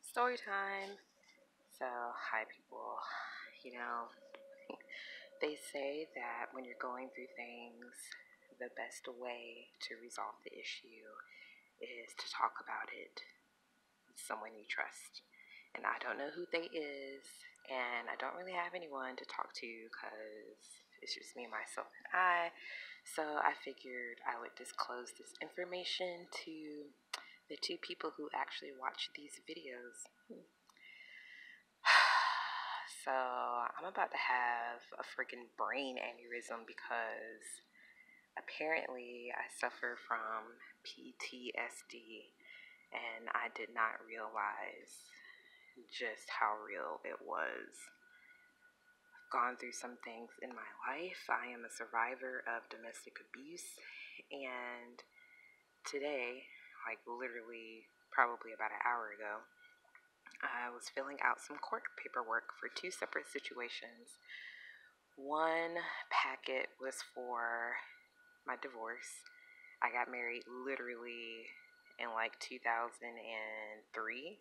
Story time. So, hi people. You know, they say that when you're going through things, the best way to resolve the issue is to talk about it with someone you trust. And I don't know who they is, and I don't really have anyone to talk to because it's just me, myself, and I. So I figured I would disclose this information to the two people who actually watch these videos. So I'm about to have a freaking brain aneurysm because apparently I suffer from PTSD and I did not realize just how real it was. I've gone through some things in my life. I am a survivor of domestic abuse, and today, like literally probably about an hour ago, I was filling out some court paperwork for two separate situations. One packet was for my divorce. I got married literally in like 2003.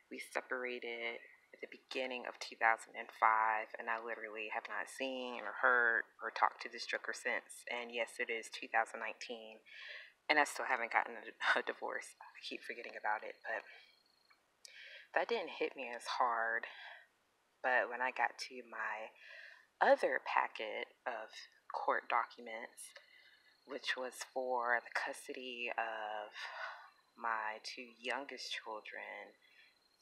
We separated at the beginning of 2005, and I literally have not seen or heard or talked to this joker since. And yes, it is 2019, and I still haven't gotten a divorce. I keep forgetting about it, but that didn't hit me as hard. But when I got to my other packet of court documents, which was for the custody of my two youngest children,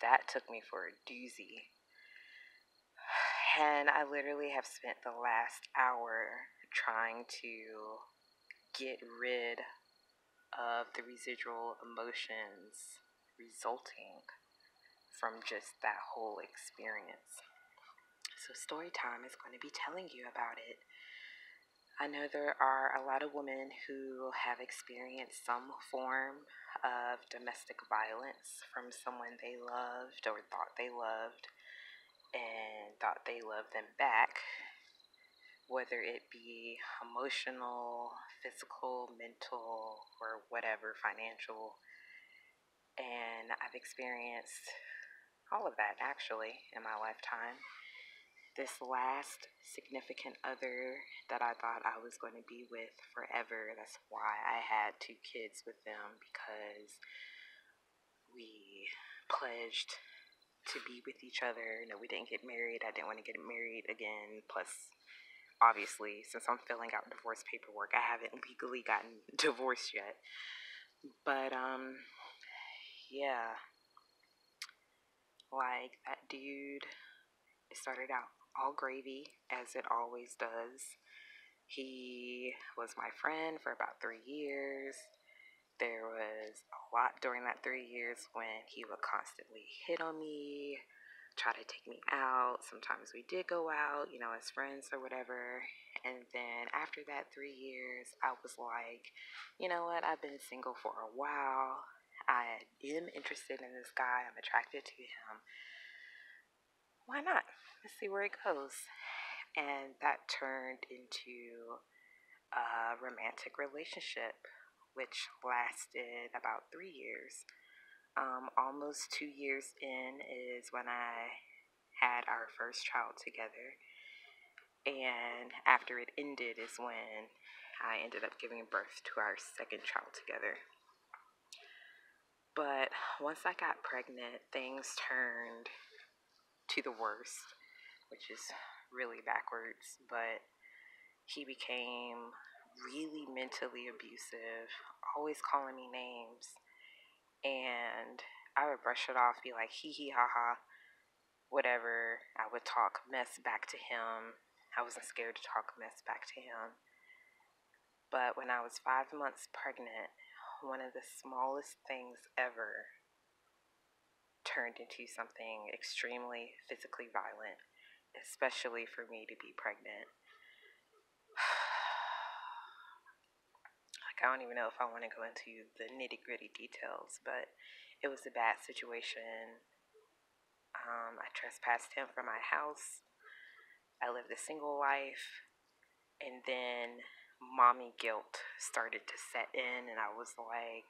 that took me for a doozy. And I literally have spent the last hour trying to get rid of the residual emotions resulting from just that whole experience. So Storytime is going to be telling you about it. I know there are a lot of women who have experienced some form of domestic violence from someone they loved or thought they loved and thought they loved them back, whether it be emotional, physical, mental, or whatever, financial. And I've experienced all of that actually in my lifetime. This last significant other that I thought I was going to be with forever, that's why I had two kids with them, because we pledged to be with each other. No, we didn't get married. I didn't want to get married again. Plus, obviously, since I'm filling out divorce paperwork, I haven't legally gotten divorced yet. But, yeah, like that dude, it started out all gravy, as it always does. He was my friend for about 3 years. There was a lot during that 3 years when he would constantly hit on me, try to take me out. Sometimes we did go out, as friends or whatever. And then after that 3 years, I was like, you know what? I've been single for a while. I am interested in this guy. I'm attracted to him. Why not? Let's see where it goes. And that turned into a romantic relationship, which lasted about 3 years. Almost 2 years in is when I had our first child together. And after it ended is when I ended up giving birth to our second child together. But once I got pregnant, things turned to the worst, which is really backwards. But he became really mentally abusive, always calling me names. And I would brush it off, be like, hee hee ha ha, whatever. I would talk mess back to him. I wasn't scared to talk mess back to him. But when I was 5 months pregnant, one of the smallest things ever turned into something extremely physically violent, especially for me to be pregnant. I don't even know if I want to go into the nitty-gritty details, but it was a bad situation. I trespassed him from my house. I lived a single life, and then mommy guilt started to set in, and I was like,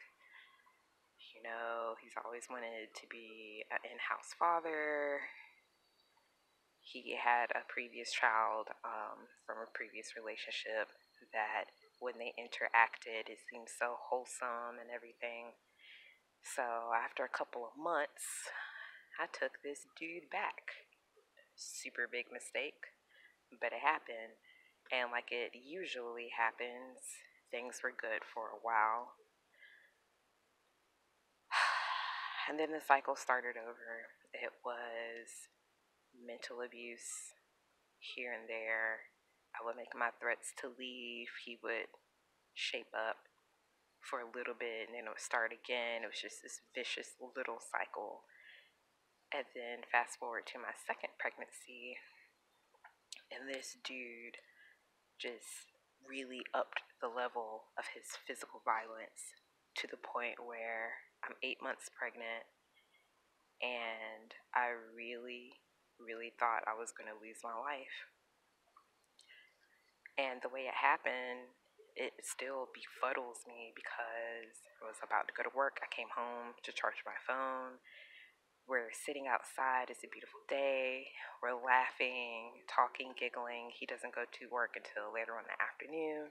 he's always wanted to be an in-house father. He had a previous child from a previous relationship that when they interacted, it seemed so wholesome and everything. So after a couple of months, I took this dude back. Super big mistake, but it happened. And like it usually happens, things were good for a while. And then the cycle started over. It was mental abuse here and there. I would make my threats to leave. He would shape up for a little bit and then it would start again. It was just this vicious little cycle. And then fast forward to my second pregnancy, and this dude just really upped the level of his physical violence to the point where I'm 8 months pregnant and I really, really thought I was going to lose my life. And the way it happened, it still befuddles me because I was about to go to work. I came home to charge my phone. We're sitting outside. It's a beautiful day. We're laughing, talking, giggling. He doesn't go to work until later on in the afternoon.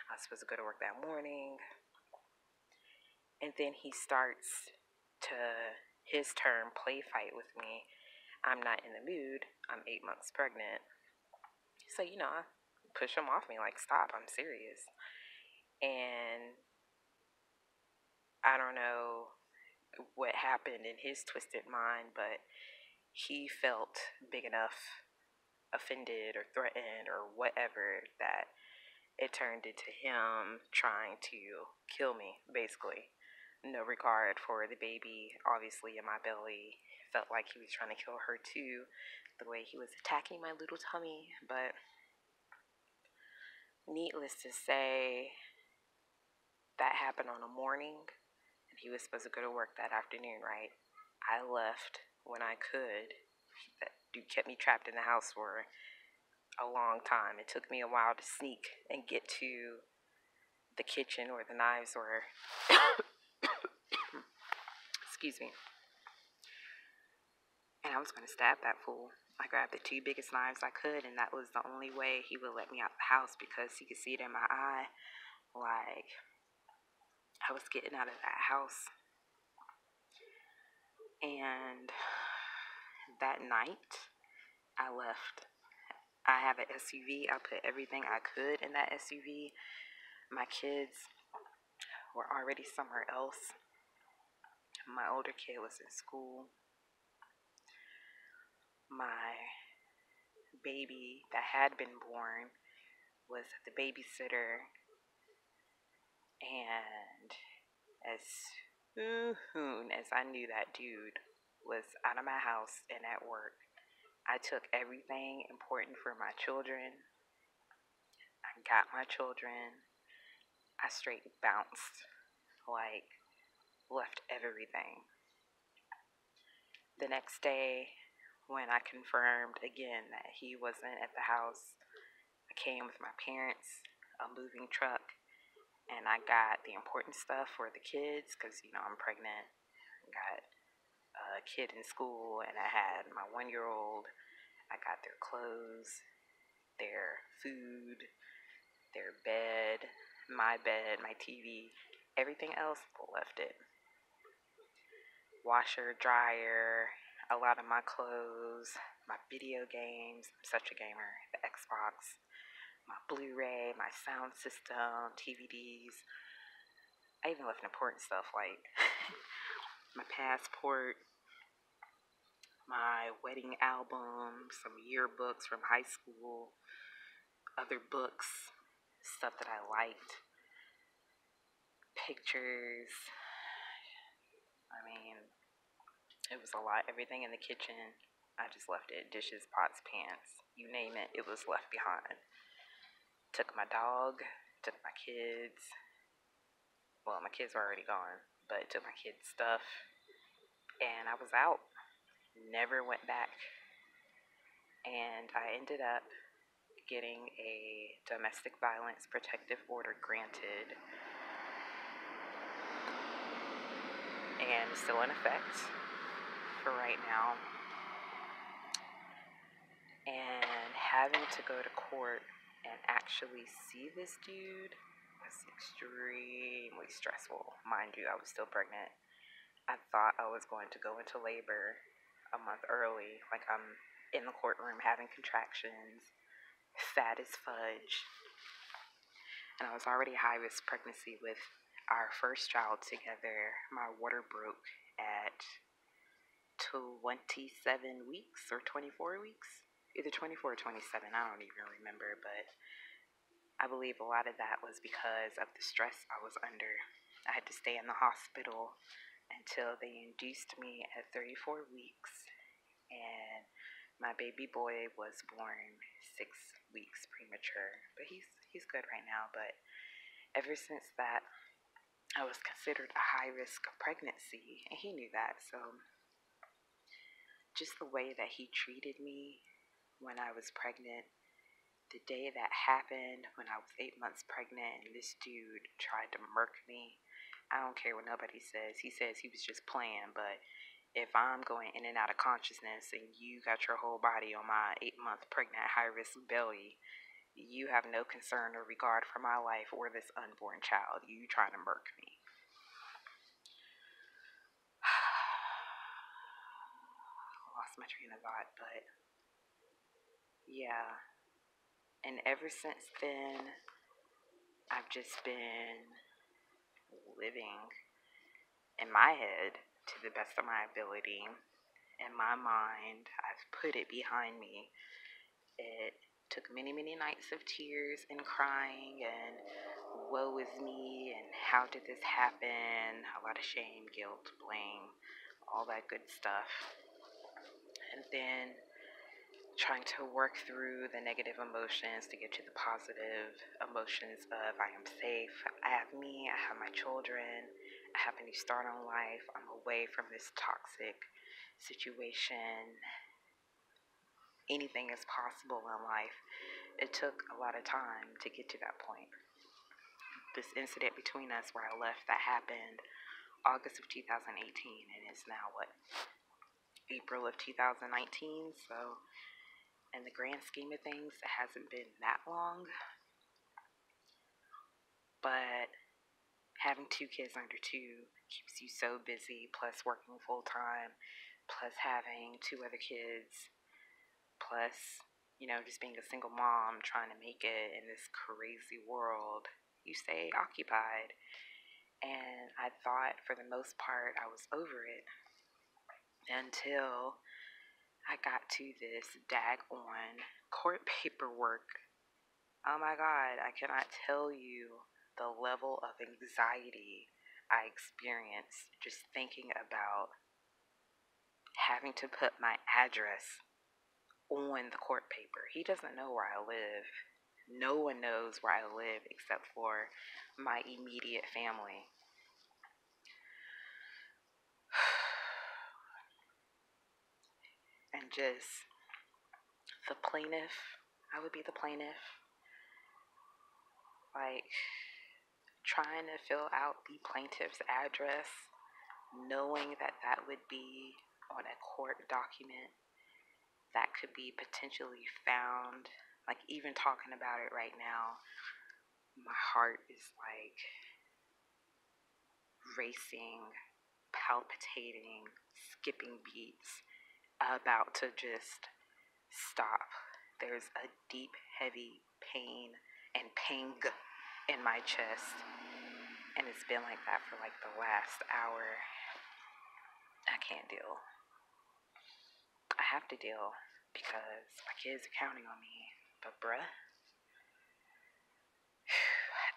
I was supposed to go to work that morning. And then he starts to his term play fight with me. I'm not in the mood. I'm 8 months pregnant. So, I push him off me like, stop, I'm serious. And I don't know what happened in his twisted mind, but he felt big enough offended or threatened or whatever that it turned into him trying to kill me, basically. No regard for the baby, obviously, in my belly. Felt like he was trying to kill her too, the way he was attacking my little tummy. But needless to say, that happened on a morning, and he was supposed to go to work that afternoon, right? I left when I could. That dude kept me trapped in the house for a long time. It took me a while to sneak and get to the kitchen where the knives were. Excuse me. And I was going to stab that fool. I grabbed the two biggest knives I could, and that was the only way he would let me out the house because he could see it in my eye. Like, I was getting out of that house. And that night, I left. I have an SUV. I put everything I could in that SUV. My kids were already somewhere else. My older kid was in school. My baby that had been born was at the babysitter. And as soon as I knew that dude was out of my house and at work, I took everything important for my children. I got my children. I straight bounced, like, left everything. The next day, when I confirmed again that he wasn't at the house, I came with my parents, a moving truck, and I got the important stuff for the kids because, I'm pregnant. I got a kid in school, and I had my 1-year-old. I got their clothes, their food, their bed, my TV. Everything else, left it. Washer, dryer, a lot of my clothes, my video games. I'm such a gamer. The Xbox, my Blu-ray, my sound system, DVDs. I even left important stuff like my passport, my wedding album, some yearbooks from high school, other books, stuff that I liked, pictures. I mean, it was a lot. Everything in the kitchen, I just left it. Dishes, pots, pans, you name it, it was left behind. Took my dog, took my kids. Well, my kids were already gone, but took my kids' stuff. And I was out. Never went back. And I ended up getting a domestic violence protective order granted. And still in effect for right now. And having to go to court and actually see this dude was extremely stressful. Mind you, I was still pregnant. I thought I was going to go into labor a month early. Like, I'm in the courtroom having contractions, fat as fudge. And I was already high risk pregnancy with our first child together. My water broke at 27 weeks or 24 weeks. Either 24 or 27, I don't even remember, but I believe a lot of that was because of the stress I was under. I had to stay in the hospital until they induced me at 34 weeks, and my baby boy was born 6 weeks premature. But he's good right now. But ever since that, I was considered a high risk pregnancy, and he knew that. So just the way that he treated me when I was pregnant, the day that happened when I was 8 months pregnant and this dude tried to murk me, I don't care what nobody says. He says he was just playing, but if I'm going in and out of consciousness and you got your whole body on my 8-month pregnant high risk belly, you have no concern or regard for my life or this unborn child. You trying to murk me. Lost my train of thought, but yeah. And ever since then, I've just been living in my head to the best of my ability. In my mind, I've put it behind me. It took many, many nights of tears and crying and woe is me and how did this happen? A lot of shame, guilt, blame, all that good stuff. And then trying to work through the negative emotions to get to the positive emotions of I am safe, I have me, I have my children, I have a new start on life, I'm away from this toxic situation. Anything is possible in life. It took a lot of time to get to that point. This incident between us where I left, that happened August of 2018, and it's now what, April of 2019. So in the grand scheme of things, it hasn't been that long, but having 2 kids under 2 keeps you so busy, plus working full time, plus having 2 other kids, plus, just being a single mom trying to make it in this crazy world. You stay occupied. And I thought for the most part I was over it until I got to this daggone court paperwork. Oh my God, I cannot tell you the level of anxiety I experienced just thinking about having to put my address on the court paper. He doesn't know where I live. No one knows where I live except for my immediate family. And just the plaintiff, I would be the plaintiff. Like, trying to fill out the plaintiff's address, knowing that that would be on a court document that could be potentially found. Like, even talking about it right now, my heart is like racing, palpitating, skipping beats, about to just stop. There's a deep, heavy pain and pang in my chest, and it's been like that for like the last hour. I can't deal. I have to deal because my kids are counting on me. But bruh, I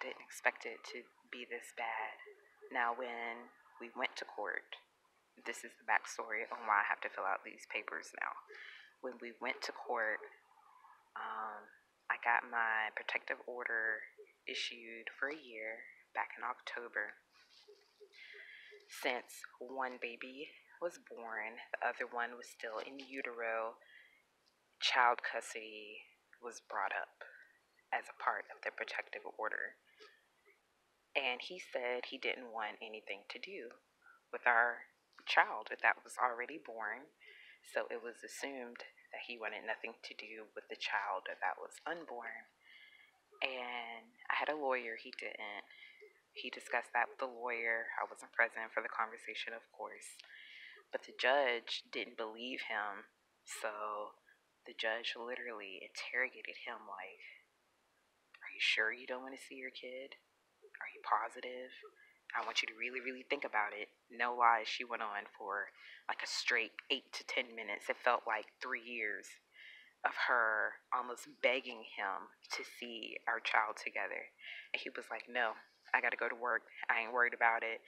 didn't expect it to be this bad. Now when we went to court, this is the backstory on why I have to fill out these papers now. When we went to court, I got my protective order issued for a year back in October. Since one baby was born, the other one was still in utero, child custody was brought up as a part of the protective order. And he said he didn't want anything to do with our child that was already born. So it was assumed that he wanted nothing to do with the child that was unborn. And I had a lawyer, he didn't. He discussed that with the lawyer. I wasn't present for the conversation, of course. But the judge didn't believe him. So the judge literally interrogated him like, are you sure you don't want to see your kid? Are you positive? I want you to really, really think about it. No lies, she went on for like a straight 8 to 10 minutes. It felt like 3 years of her almost begging him to see our child together. And he was like, no, I got to go to work. I ain't worried about it.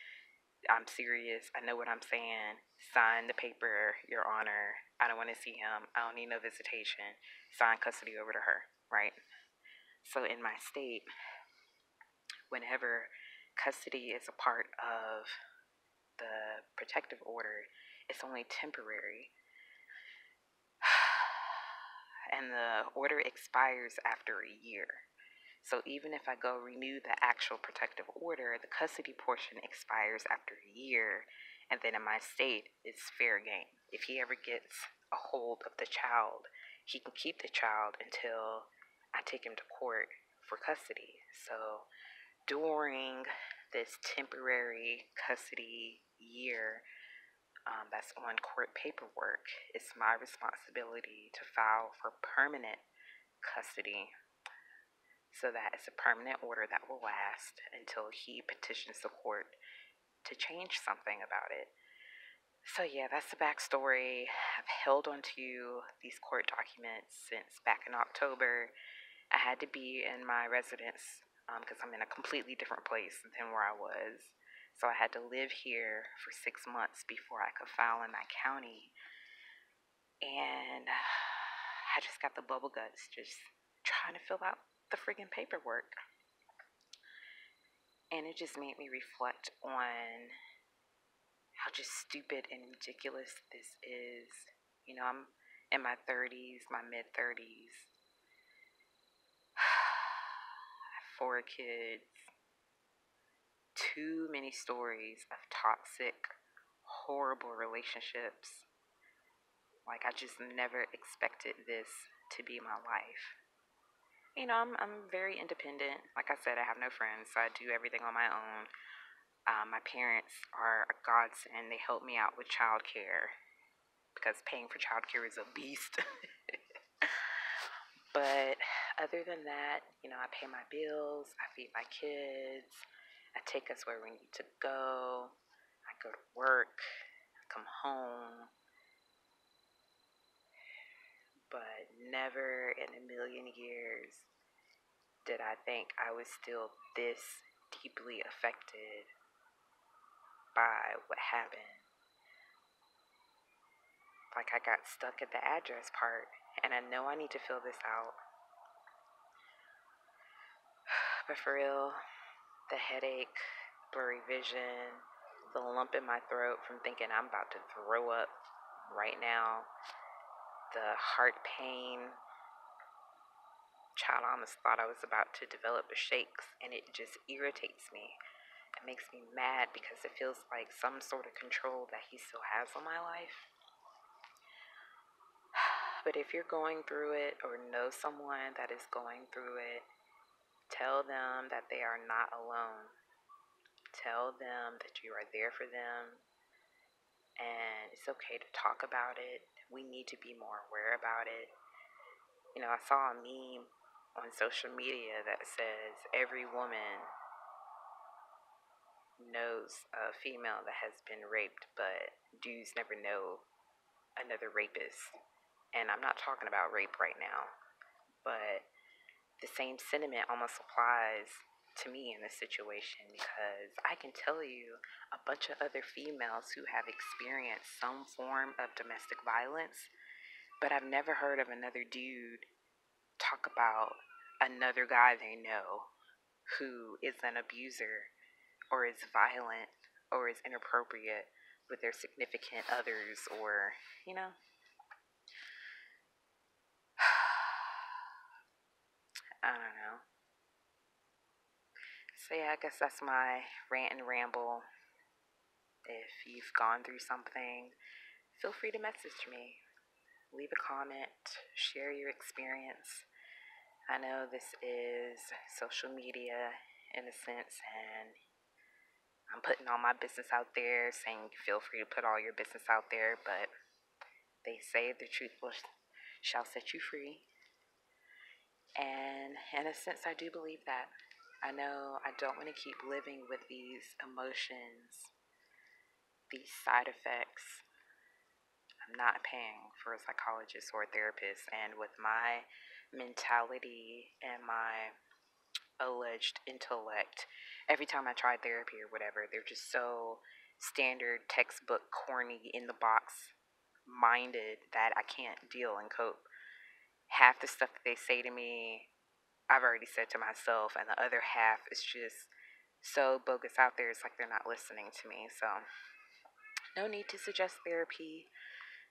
I'm serious. I know what I'm saying. Sign the paper, Your Honor. I don't want to see him. I don't need no visitation. Sign custody over to her, right? So in my state, whenever custody is a part of the protective order, it's only temporary. And the order expires after a year. So even if I go renew the actual protective order, the custody portion expires after a year. And then in my state, it's fair game. If he ever gets a hold of the child, he can keep the child until I take him to court for custody. So during this temporary custody year, that's on court paperwork, it's my responsibility to file for permanent custody, so that it's a permanent order that will last until he petitions the court to change something about it. So yeah, that's the backstory. I've held onto these court documents since back in October. I had to be in my residence because I'm in a completely different place than where I was. So I had to live here for 6 months before I could file in my county. And I just got the bubble guts just trying to fill out the friggin' paperwork. And it just made me reflect on how just stupid and ridiculous this is. You know, I'm in my 30s, my mid 30s. I have 4 kids, too many stories of toxic, horrible relationships. Like, I just never expected this to be my life. You know, I'm very independent. Like I said, I have no friends, so I do everything on my own. My parents are a godsend. They help me out with childcare because paying for childcare is a beast. But other than that, you know, I pay my bills, I feed my kids, I take us where we need to go, I go to work, I come home. But never in a million years did I think I was still this deeply affected by what happened. Like, I got stuck at the address part, and I know I need to fill this out. But for real, the headache, blurry vision, the lump in my throat from thinking I'm about to throw up right now, the heart pain. Child, I almost thought I was about to develop the shakes, and it just irritates me. It makes me mad because it feels like some sort of control that he still has on my life. But if you're going through it or know someone that is going through it, tell them that they are not alone. Tell them that you are there for them, and it's okay to talk about it. We need to be more aware about it. You know, I saw a meme on social media that says every woman knows a female that has been raped, but dudes never know another rapist. And I'm not talking about rape right now, but the same sentiment almost applies to me in this situation, because I can tell you a bunch of other females who have experienced some form of domestic violence, but I've never heard of another dude talk about another guy they know who is an abuser or is violent or is inappropriate with their significant others, or, you know. I don't know. So yeah, I guess that's my rant and ramble. If you've gone through something, feel free to message me. Leave a comment, share your experience. I know this is social media in a sense, and I'm putting all my business out there, saying feel free to put all your business out there, but they say the truth shall set you free. And in a sense, I do believe that. I know I don't want to keep living with these emotions, these side effects. I'm not paying for a psychologist or a therapist, and with my mentality and my alleged intellect, every time I try therapy or whatever, they're just so standard, textbook, corny, in the box minded that I can't deal and cope. Half the stuff that they say to me, I've already said to myself, and the other half is just so bogus out there. It's like they're not listening to me. So, no need to suggest therapy.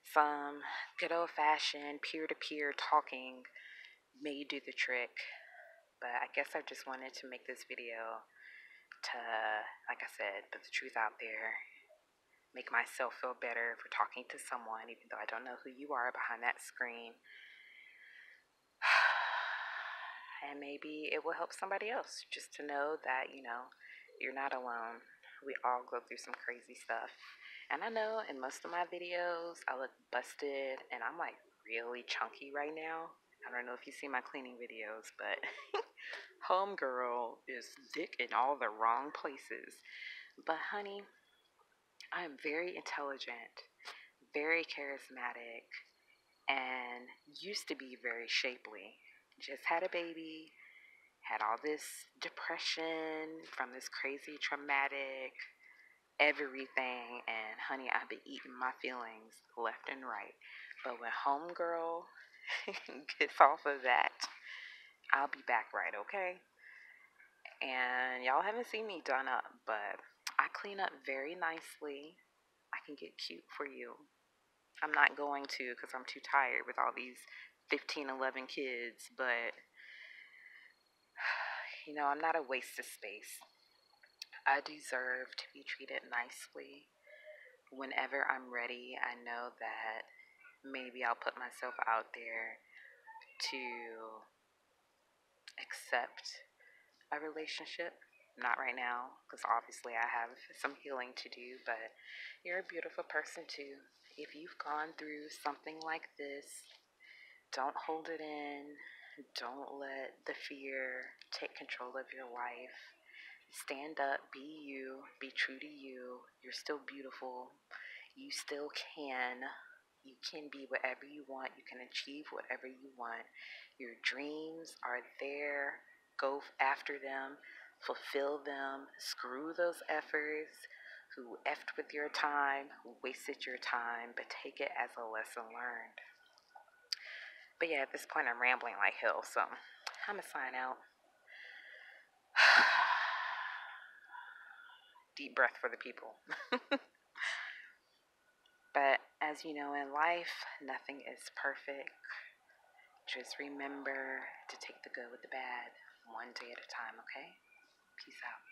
Some good old fashioned peer to peer talking may do the trick. But I guess I just wanted to make this video to, like I said, put the truth out there, make myself feel better for talking to someone, even though I don't know who you are behind that screen. And maybe it will help somebody else just to know that, you're not alone. We all go through some crazy stuff. And I know in most of my videos, I look busted and I'm like really chunky right now. I don't know if you see my cleaning videos, but homegirl is thick in all the wrong places. But honey, I am very intelligent, very charismatic, and used to be very shapely. Just had a baby, had all this depression from this crazy traumatic everything, and honey, I've been eating my feelings left and right. But when homegirl gets off of that, I'll be back right, okay? And y'all haven't seen me done up, but I clean up very nicely. I can get cute for you. I'm not going to because I'm too tired with all these 15, 11 kids, but I'm not a waste of space. I deserve to be treated nicely. Whenever I'm ready, I know that maybe I'll put myself out there to accept a relationship. Not right now, because obviously I have some healing to do, but you're a beautiful person too. If you've gone through something like this, don't hold it in. Don't let the fear take control of your life. Stand up, be you, be true to you. You're still beautiful. You still can. You can be whatever you want. You can achieve whatever you want. Your dreams are there. Go after them. Fulfill them. Screw those effers who effed with your time, who wasted your time, but take it as a lesson learned. But yeah, at this point I'm rambling like hell, so I'm gonna sign out. Deep breath for the people. But as you know, in life, nothing is perfect. Just remember to take the good with the bad, one day at a time, okay? Peace out.